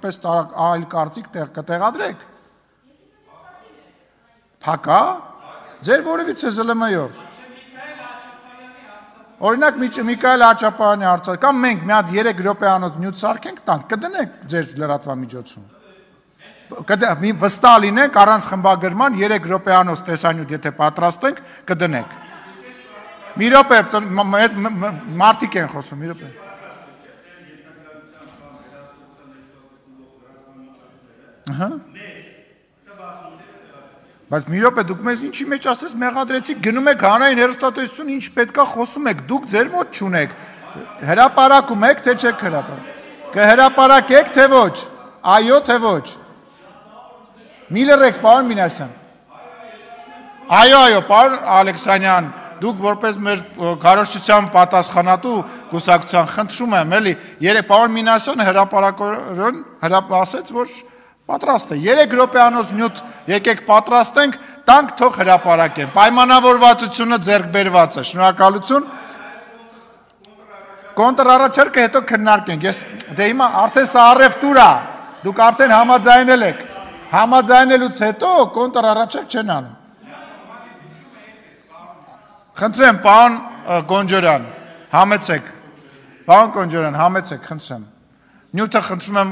որպես այլ կարծիք կտեղադրեք։ Փակա։ Ձեր որևիցե ԶԼՄ-ով։ Օրինակ Միքայել Աչապարյանի հարցը կամ մենք մի հատ 3 րոպեանոց նյութ սարքենք տանք, կդնեք ձեր լրատվամիջոցում։ Վստահ լինենք առանց խմբագրման 3 րոպեանոց տեսանյութ եթե պատրաստենք, կդնենք։ Մի րոպե, մարդիկ են խոսում, մի րոպե։ Ահա։ Բայց մի րոպե դուք մեզ ինչի մեջ ասես մեղադրեցիք, գնում եք հանրային հեռուստատեսություն, ինչ պետքա խոսում եք, դուք ձեր մոտ չունեք։ Հրապարակում եք, թե չեք հրապարակում։ Կհրապարակեք, թե ոչ։ Այո, թե ոչ։ Մի լռեք, պարոն Մինասյան։ Այո, պարոն Ալեքսանյան, դուք որպես մեր քարոզչության պատասխանատու կուսակցության խնդրում եմ, էլի, պարոն Մինասյանը հրապարակորեն ասեց, որ պատրաստ է, 3 րոպեանոց նյութ եկեք պատրաստենք, տանք թող հրապարակեն, պայմանավորվածությունը ձեռք բերված է, շնորհակալություն, կոնտրառաջարկը հետո քննարկենք, ես դե հիմա արդեն սա առևտուր է, դուք արդեն համաձայնել եք, համաձայնելուց հետո կոնտրառաջարկ չեն անում։ Խնդրեմ, պարոն Գոնջորյան, համեցեք, պարոն Գոնջորյան, համեցեք, խնդրեմ, նյութը խնդրում եմ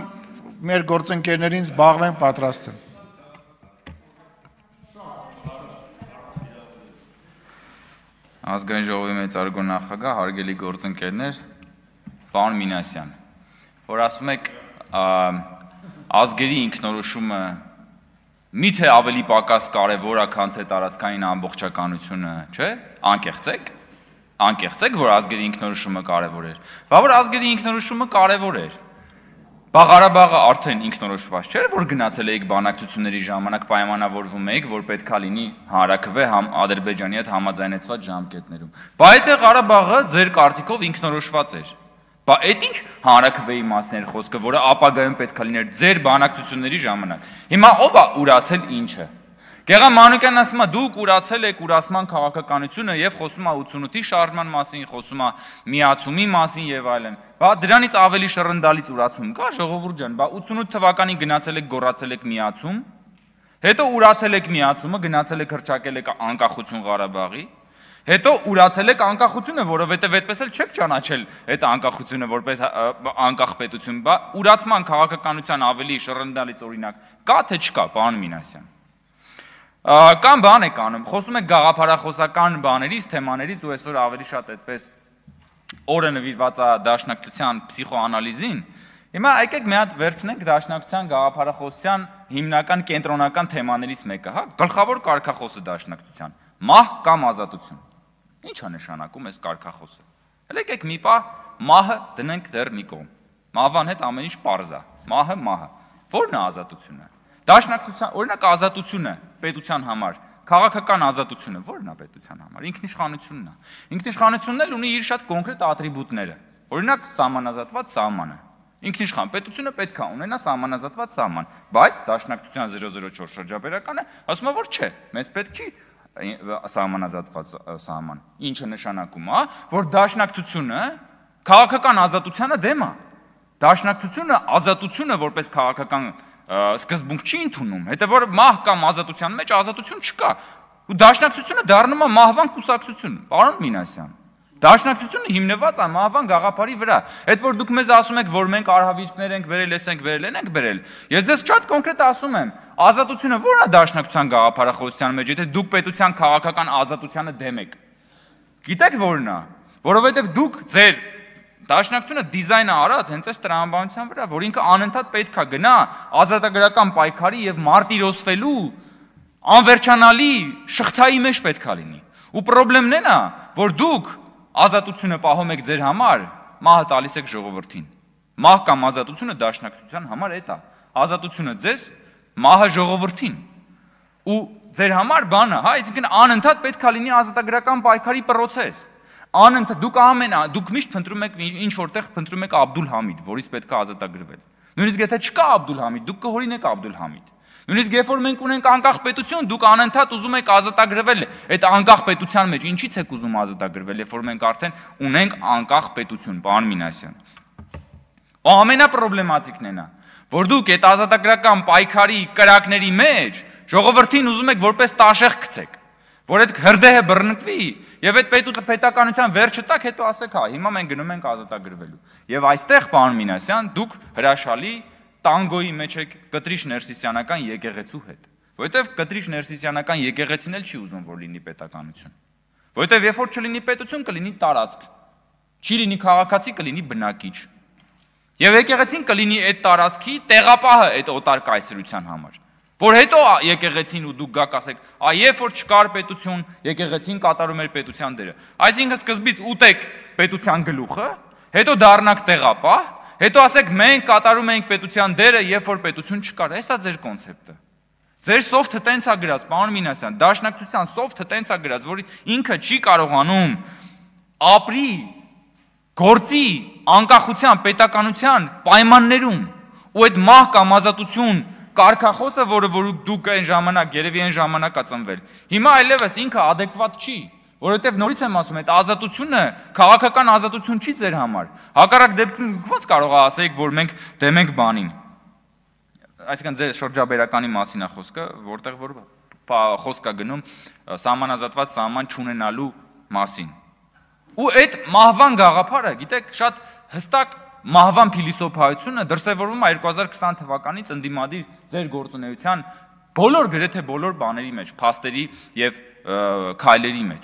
մեր գործընկերներին զբաղվեն պատրաստ են։ Ազգային ժողովի մեծարգո նախագահ, հարգելի գործընկերներ, պարոն Մինասյան, որ ասում եք ազգերի ինքնորոշումը միթե ավելի պակաս կարևոր է, քան թե տարածքային ամբողջականությունը, չէ՞, անկեղծ եք, որ ազգերի ինքնորոշումը կարևոր էր, բա որ ազգերի ինքնորոշումը կարևոր էր, բա Ղարաբաղը արդեն ինքնորոշված չէր, որ գնացել եք բանակցությունների ժամանակ պայմանավորվում եք, որ պետքա լինի հանրաքվե Ադրբեջանի հետ համաձայնեցված ժամկետներում։ Բա եթե Ղարաբաղը ձեր կարծիքով ինքնորոշված էր, բա այդ ինչ հանրաքվեի մասն էր խոսքը, որը ապագայում պետքա լիներ ձեր բանակցությունների ժամանակ։ Հիմա ով է ուրացել ինչը։ Գեղամ Մանուկյանն ասում է դուք ուրացել եք ուրացման քաղաքականությունը եւ խոսում է 88-ի շարժման մասին, խոսում է միացումի մասին եւ այլն։ Բա դրանից ավելի շռնդալից ուրացում կա, ժողովուրդ ջան, բա 88 թվականին գնացել եք գոռացել եք միացում, հետո ուրացել եք միացումը, գնացել եք հռչակել եք անկախություն Ղարաբաղի, հետո ուրացել եք անկախությունը, որովհետեւ այդպես էլ չեք ճանաչել այդ անկախությունը որպես անկախ պետություն, բա ուրացման քաղաքականության ավելի շռնդալից օրինակ կա թե չկա, պարոն Մինասյան։ Կամ բան եք անում, խոսում եք գաղափարախոսական բաներից, թեմաներից ու այսօր ավելի շատ այդպես օրը նվիրված է դաշնակցության փսիխոանալիզին, հիմա եկեք մի հատ վերցնենք դաշնակցության գաղափարախոսության հիմնական կենտրոնական թեմաներից մեկը, հա, գլխավոր կարգախոսը դաշնակցության, մահ կամ ազատություն։ Ինչ է նշանակում այս կարգախոսը։ Հələ եկեք մի պահ մահը դնենք դեռ մի կողմ։ Մահվան հետ ամեն ինչ պարզ է, մահը։ Ո՞րն է ազատությունը։ Դաշնակցության, օրինակ ազատությունը պետության համար, քաղաքական ազատությունը ո՞րն է պետության համար, ինքնիշխանությունն է։ Ինքնիշխանությունն էլ ունի իր շատ կոնկրետ ատրիբուտները։ Օրինակ սահմանազատված սահմանը։ Ինքնիշխան պետությունը պետք է ունենա սահմանազատված սահման, բայց Դաշնակցության 004 շրջաբերականը ասում է, որ չէ, մեզ պետք չի սահմանազատված սահման։ Ինչը նշանակում է, որ Դաշնակցությունը քաղաքական ազատությանը դեմ է։ Դաշնակցությունը ազատությունը որպես քաղաքական սկզբունք չի ընդունում, հետևոր մահ կամ ազատության մեջ ազատություն չկա։ Ու Դաշնակցությունը դառնում է մահվան կուսակցություն, պարոն Մինասյան։ Դաշնակցությունը հիմնված է մահվան գաղափարի վրա։ Այդ որ դուք մեզ ասում եք, որ մենք արհավիրքներ ենք վերել, ենք վերել։ Ես ձեզ շատ կոնկրետ ասում եմ, ազատությունը ո՞ր է Դաշնակցության գաղափարախոսության մեջ, եթե դուք պետության քաղաքական ազատությանը դեմ եք։ Գիտեք ո՞րն է, որովհետև դուք ձեր Դաշնակցությունը դիզայնը արած հենց այս տրամաբանության վրա, որ ինքը անընդհատ պետք է գնա ազատագրական պայքարի եւ մարտիրոսվելու անվերջանալի շղթայի մեջ պետք է լինի։ Ու խնդրեմն է նա, որ դուք ազատությունը պահում եք ձեր համար, մահը տալիս եք ժողովրդին։ Մահ կամ ազատությունը Դաշնակցության համար էդ է։ Ազատությունը ձեզ, մահը ժողովրդին։ Ու ձեր համար բանը, հա, այսինքն անընդհատ պետք է լինի ազատագրական պայքարի process։ Անընդհատ դուք միշտ փնտրում եք ինչ որտեղ փնտրում եք Աբդուլ Համիդ, որից պետք է ազատագրվել։ Նույնիսկ եթե չկա Աբդուլ Համիդ, դուք կհորինեք Աբդուլ Համիդ։ Նույնիսկ երբ որ մենք ունենք անկախ պետություն, դուք անընդհատ ուզում եք ազատագրվել այդ անկախ պետության մեջ։ Ինչի՞ց եք ուզում ազատագրվել, երբ որ մենք արդեն ունենք անկախ պետություն, պարոն Մինասյան։ Ամենապրոբլեմատիկն է նա, որ դուք այդ ազատագրական պայքարի կրակների մեջ ժողովրդին ուզում եք որպես տաշեղ գցեք, որ այդ հրդեհը բռնկվի եւ այդ պետականության վերջը տակ, հետո ասեք, հա, հիմա մենք գնում ենք ազատագրվելու։ Եվ այստեղ, պարոն Մինասյան, դուք հրաշալի տանգոյի մեջ եք Կտրիշ Ներսիսյանական եկեղեցու հետ, որովհետեւ Կտրիշ Ներսիսյանական եկեղեցին էլ չի ուզում, որ լինի պետականություն, որովհետեւ երբ որ չլինի պետություն, կլինի տարածք, չի լինի քաղաքացի, կլինի բնակիչ, եւ եկեղեցին կլինի այդ տարածքի տեղապահը այդ օտար կայսրության համար, որ հետո եկեղեցին ու դուք գաք ասեք, երբ որ չկար պետություն, եկեղեցին կատարում էր պետության դերը, այսինքն սկզբից ուտեք պետության գլուխը, հետո դառնաք տեղապահ, հետո ասեք մենք կատարում ենք պետության դերը, երբ որ պետություն չկար, հեսա ձեր կոնցեպտը։ Ձեր սոֆթը տենց է գրած, պարոն Մինասյան, դաշնակցության սոֆթը տենց է գրած, որ ինքը չի կարողանում ապրի, գործի, անկախության, պետականության պայմաններում, ու այդ մահ կամ ազատություն կարգախոսը, որը դուք այն ժամանակ, երևի այն ժամանակ է ծնվել, հիմա այլևս ինքը adekvat չի, որովհետև նորից եմ ասում, այդ ազատությունը քաղաքական ազատություն չի ձեր համար, հակառակ դեպքում ոնց կարող է ասեք, որ մենք դեմ ենք բանին, այսինքն ձեր շրջաբերականի մասին է խոսքը, որտեղ որ խոսք է գնում սահմանազատված սահման չունենալու մասին։ Ու այդ մահվան գաղափարը, գիտեք, շատ հստակ մահվան փիլիսոփայությունը դրսևորվում է 2020 թվականից ընդդիմադիր ձեր գործունեության գրեթե բոլոր բաների մեջ, փաստերի եւ քայլերի մեջ։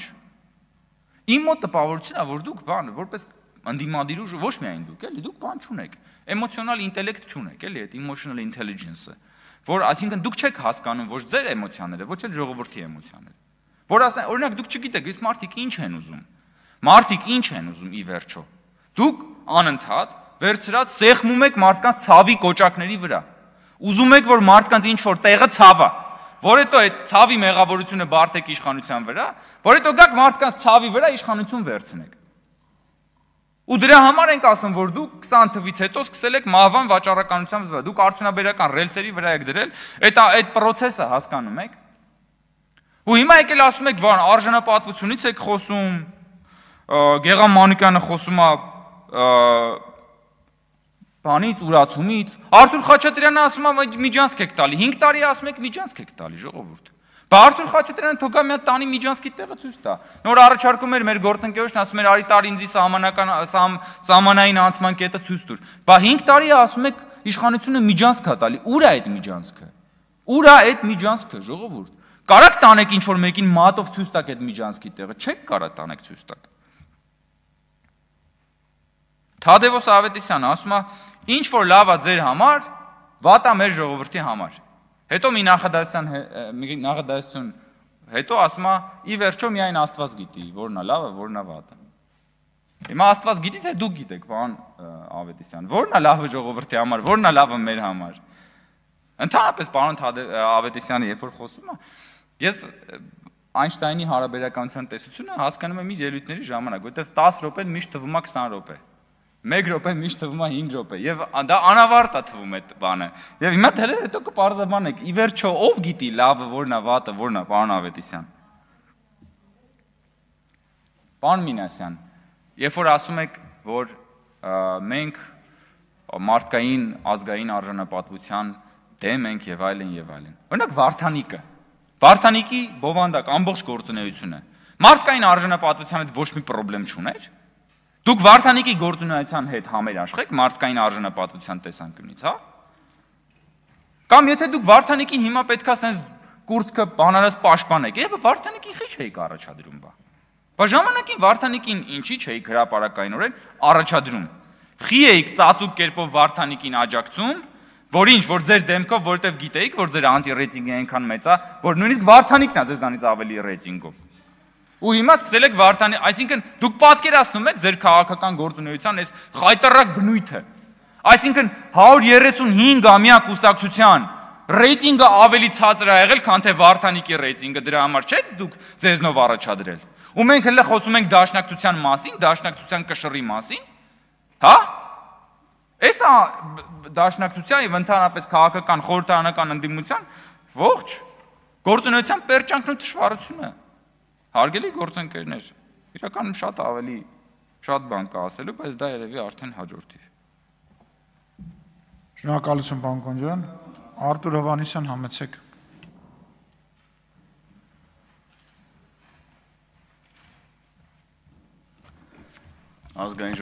Իմ մոտ տպավորությունն է, որ դուք որպես ընդդիմադիր ուժ ոչ միայն դուք, էլի դուք բան չունեք, էմոցիոնալ ինտելեկտ չունեք, էլի այդ emotional intelligence-ը, որ այսինքն դուք չեք հասկանում ոչ ձեր էմոցիաները, ոչ էլ ժողովրդի էմոցիաները։ Որ ասեն, օրինակ դուք չգիտեք, իսկ մարդիկ ինչ են ուզում։ Մարդիկ ինչ են ուզում ի վերջո։ Դուք անընդհատ վերցրած սեղմում եք մարդկանց ցավի կոճակների վրա։ Ուզում եք, որ մարդկանց ինչ որ տեղը ցավա, որ հետո այդ ցավի մեղավորությունը բարթեք իշխանության վրա, որ հետո գաք մարդկանց ցավի վրա իշխանություն վերցնեք։ Ու դրա համար ենք ասում, որ դուք 20 թվից հետո սկսել եք մահվան վաճառականությամբ զբաղվել, դուք արդյունաբերական ռելսերի վրա եք դրել, այդ process-ը հասկանում եք։ Ու հիմա եկել ասում եք, որ արժանապատվությունից եք խոսում, Գեղամ Մանուկյանը խոսում է բանից, ուրացումից, Արթուր Խաչատրյանը ասում է միջանցք եք տալի, 5 տարի ասում եք միջանցք եք տալի, ժողովուրդ։ Բա Արթուր Խաչատրյանը թողա մի հատ տանի միջանցքի տեղը ցույց տա։ Նոր առաջարկում էր մեր գործընկերոջն, ասում էր արի տարի ինձի սահմանային անցման կետը ցույց տուր։ Բա 5 տարի ասում եք իշխանությունը միջանցք է տալի, ուր է այդ միջանցքը։ Ուր է այդ միջանցքը, ժողովուրդ։ Կարաք տանեք ինչ որ մեկին մատով ցույց տակ այդ միջանցքի տեղը, չեք կարա տանեք ցույց տակ։ Թադևոս Ավետիսյանը ասում է, ինչ որ լավ է ձեր համար, վատ է մեր ժողովրդի համար։ Հետո մի նախադասություն հետո ասում է, ի վերջո միայն Աստված գիտի, որն է լավը, որն է վատը։ Հիմա Աստված գիտի, թե դուք գիտեք, պարոն Ավետիսյան, որն է լավը ժողովրդի համար, որն է լավը մեր համար։ Ընդհանրապես պարոն Ավետիսյանը երբ որ խոսում է, ես Այնշտայնի հարաբերականության տեսությունը հասկանում եմ իր ելույթների ժամանակ, որտեղ 10 րոպեն միշտ թվում է 20 րոպե։ 1 րոպե միշտ թվում է 5 րոպե եւ դա անավարտ է թվում այդ բանը։ Եվ հիմա դեռ հետո կպարզաբանեք, ի վերջո ով գիտի լավը որն է, վատը որն է, պարոն Ավետիսյան։ Պարոն Մինասյան, երբ որ ասում եք, որ մենք մարդկային ազգային արժանապատվության դեմ ենք եւ այլն եւ այլն։ Օրինակ Վարդանիկի բովանդակ ամբողջ գործունեությունը մարդկային արժանապատվության հետ ոչ մի խնդրեմ չուներ։ Դուք Վարդանիկի գործունեության հետ համերաշխեք մարդկային արժանապատվության տեսանկյունից, հա? Կամ եթե դուք Վարդանիկին հիմա պետքա սենց կուրծքը բանալած պաշտպանեք, եւ Վարդանիկի խի չէիք առաջադրում բա։ Բա ժամանակին Վարդանիկին ինչի չէիք հրապարակայինորեն առաջադրում։ Խի էիք ծածուկ կերպով Վարդանիկին աջակցում, որ ինչ, որ ձեր դեմքով, որովհետեւ գիտեիք, որ ձեր անտի-ռեյտինգը այնքան մեծ է, որ նույնիսկ Վարդանիկն է ձեզանից ավելի ռեյտինգով։ Ու հիմա սկսել եք Վարդանի, այսինքն դուք պատկերացնում եք ձեր քաղաքական գործունեության այս խայտարակ բնույթը։ Այսինքն 135-ամյա կուսակցության ռեյտինգը ավելի ցածր է եղել, քան թե Վարդանիկի ռեյտինգը, դրա համար չէ՞ դուք ձեզնով առաջադրել։ Ու մենք հենց խոսում ենք դաշնակցության մասին, դաշնակցության կշռի մասին, հա? Էսա դաշնակցության եւ ընդհանրապես քաղաքական խորհրդարանական ընդդիմության ողջ գործունեության պերճանքն ու դժվարությունը։ Հարգելի գործընկերներ, իրականում շատ բան կա ասելու, բայց դա երևի արդեն հաջորդիվ։ Շնորհակալություն, պարոն Կոնջյան։ Արտուր Հովհաննիսյան, համեցեք։ Ազգային